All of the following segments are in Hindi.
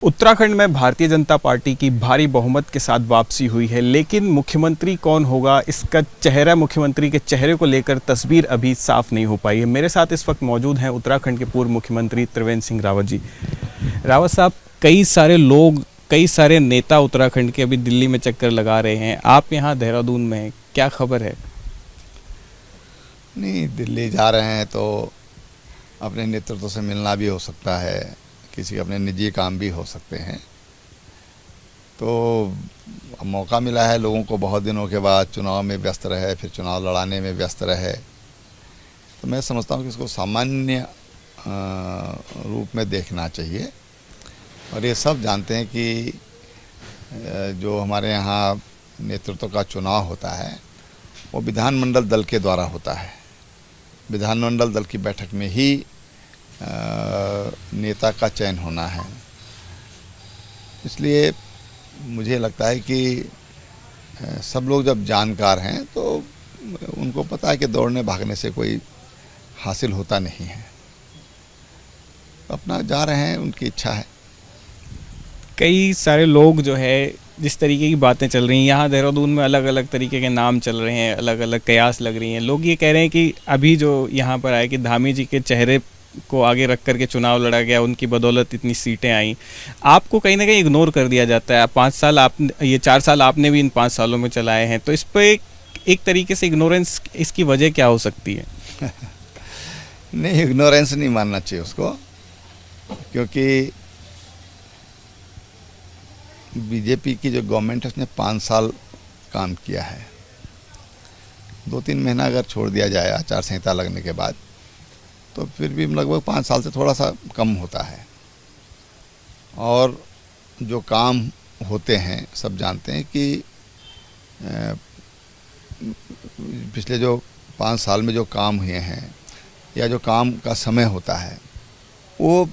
उत्तराखंड में भारतीय जनता पार्टी की भारी बहुमत के साथ वापसी हुई है, लेकिन मुख्यमंत्री कौन होगा, इसका चेहरा, मुख्यमंत्री के चेहरे को लेकर तस्वीर अभी साफ नहीं हो पाई है। मेरे साथ इस वक्त मौजूद हैं उत्तराखंड के पूर्व मुख्यमंत्री त्रिवेंद्र सिंह रावत जी। रावत साहब, कई सारे लोग, कई सारे नेता उत्तराखंड के अभी दिल्ली में चक्कर लगा रहे हैं, आप यहाँ देहरादून में हैं, क्या खबर है? नहीं, दिल्ली जा रहे हैं तो अपने नेतृत्व से मिलना भी हो सकता है, किसी के अपने निजी काम भी हो सकते हैं। तो अब मौका मिला है लोगों को, बहुत दिनों के बाद चुनाव में व्यस्त रहे, फिर चुनाव लड़ाने में व्यस्त रहे, तो मैं समझता हूँ कि इसको सामान्य रूप में देखना चाहिए। और ये सब जानते हैं कि जो हमारे यहाँ नेतृत्व का चुनाव होता है वो विधानमंडल दल के द्वारा होता है। विधानमंडल दल की बैठक में ही नेता का चयन होना है। इसलिए मुझे लगता है कि सब लोग जब जानकार हैं तो उनको पता है कि दौड़ने भागने से कोई हासिल होता नहीं है, अपना जा रहे हैं, उनकी इच्छा है। कई सारे लोग जो है, जिस तरीके की बातें चल रही हैं यहाँ देहरादून में, अलग अलग तरीके के नाम चल रहे हैं, अलग अलग कयास लग रही हैं। लोग ये कह रहे हैं कि अभी जो यहाँ पर आए कि धामी जी के चेहरे को आगे रख करके चुनाव लड़ा गया, उनकी बदौलत इतनी सीटें आई। आपको कहीं ना कहीं इग्नोर कर दिया जाता है। 5 साल आप, ये 4 साल आपने भी इन 5 सालों में चलाए हैं, तो इस पर एक तरीके से इग्नोरेंस, इसकी वजह क्या हो सकती है? नहीं, इग्नोरेंस नहीं मानना चाहिए उसको, क्योंकि बीजेपी की जो गवर्नमेंट है उसने 5 साल काम किया है। 2-3 महीना अगर छोड़ दिया जाए आचार संहिता लगने के बाद, तो फिर भी लगभग 5 साल से थोड़ा सा कम होता है। और जो काम होते हैं सब जानते हैं कि पिछले जो 5 साल में जो काम हुए हैं या जो काम का समय होता है वो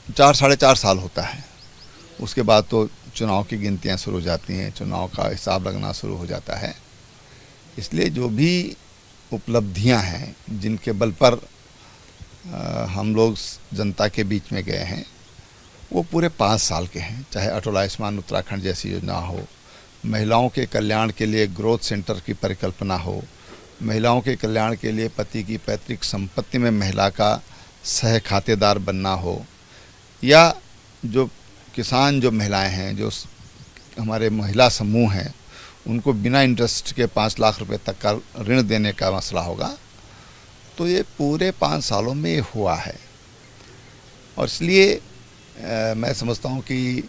4-4.5 साल होता है। उसके बाद तो चुनाव की गिनतियां शुरू हो जाती हैं, चुनाव का हिसाब लगना शुरू हो जाता है। इसलिए जो भी उपलब्धियां हैं जिनके बल पर हम लोग जनता के बीच में गए हैं वो पूरे 5 साल के हैं। चाहे अटल आयुष्मान उत्तराखंड जैसी योजना हो, महिलाओं के कल्याण के लिए ग्रोथ सेंटर की परिकल्पना हो, महिलाओं के कल्याण के लिए पति की पैतृक संपत्ति में महिला का सह खातेदार बनना हो, या जो किसान जो महिलाएं हैं, जो हमारे महिला समूह हैं, उनको बिना इंटरेस्ट के 5 लाख रुपए तक का ऋण देने का मसला होगा। तो ये पूरे 5 सालों में हुआ है। और इसलिए मैं समझता हूँ कि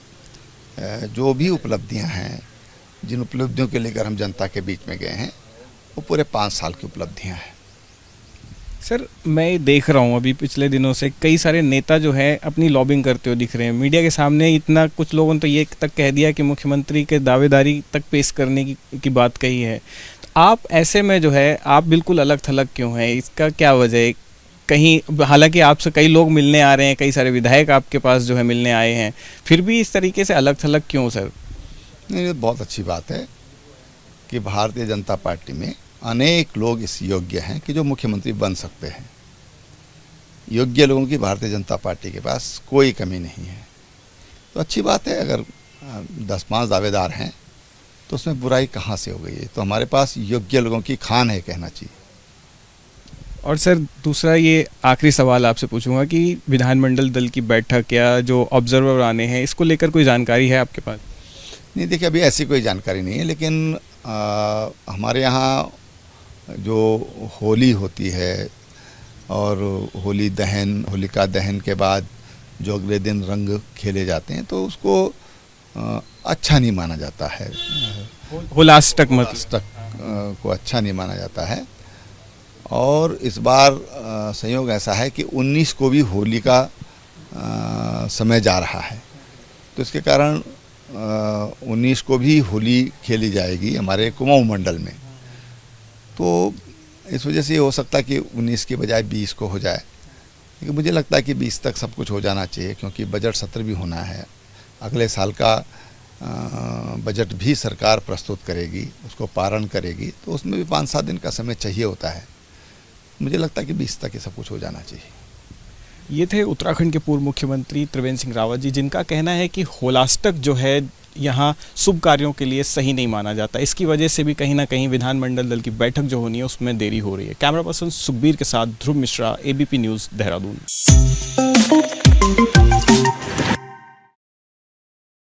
जो भी उपलब्धियां हैं, जिन उपलब्धियों के लेकर हम जनता के बीच में गए हैं, वो पूरे 5 साल की उपलब्धियां हैं। सर, मैं देख रहा हूँ अभी पिछले दिनों से कई सारे नेता जो है अपनी लॉबिंग करते हुए दिख रहे हैं मीडिया के सामने। इतना कुछ लोगों ने तो ये तक कह दिया कि मुख्यमंत्री के दावेदारी तक पेश करने की बात कही है। तो आप ऐसे में जो है, आप बिल्कुल अलग थलग क्यों हैं? इसका क्या वजह है? कहीं, हालांकि आपसे कई लोग मिलने आ रहे हैं, कई सारे विधायक आपके पास जो है मिलने आए हैं, फिर भी इस तरीके से अलग थलग क्यों सर? नहीं, बहुत अच्छी बात है कि भारतीय जनता पार्टी में अनेक लोग इस योग्य हैं कि जो मुख्यमंत्री बन सकते हैं। योग्य लोगों की भारतीय जनता पार्टी के पास कोई कमी नहीं है। तो अच्छी बात है, अगर 10-5 दावेदार हैं तो उसमें बुराई कहाँ से हो गई है? तो हमारे पास योग्य लोगों की खान है, कहना चाहिए। और सर, दूसरा ये आखिरी सवाल आपसे पूछूंगा कि विधानमंडल दल की बैठक या जो ऑब्जर्वर आने हैं, इसको लेकर कोई जानकारी है आपके पास? नहीं, देखिए, अभी ऐसी कोई जानकारी नहीं है, लेकिन हमारे यहाँ जो होली होती है और होली दहन, होलिका दहन के बाद जो अगले दिन रंग खेले जाते हैं, तो उसको अच्छा नहीं माना जाता है। होलाष्टक को अच्छा नहीं माना जाता है। और इस बार संयोग ऐसा है कि 19 को भी होली का समय जा रहा है, तो इसके कारण 19 को भी होली खेली जाएगी हमारे कुमाऊं मंडल में। तो इस वजह से ये हो सकता है कि 19 के बजाय 20 को हो जाए, लेकिन मुझे लगता है कि 20 तक सब कुछ हो जाना चाहिए, क्योंकि बजट सत्र भी होना है। अगले साल का बजट भी सरकार प्रस्तुत करेगी, उसको पारण करेगी, तो उसमें भी 5-7 दिन का समय चाहिए होता है। मुझे लगता है कि 20 तक ये सब कुछ हो जाना चाहिए। ये थे उत्तराखंड के पूर्व मुख्यमंत्री त्रिवेंद्र सिंह रावत जी, जिनका कहना है कि होलाष्टक जो है यहाँ शुभ कार्यों के लिए सही नहीं माना जाता। इसकी वजह से भी कहीं ना कहीं विधानमंडल दल की बैठक जो होनी है उसमें देरी हो रही है। कैमरा पर्सन सुखबीर के साथ ध्रुव मिश्रा, ABP न्यूज़, देहरादून।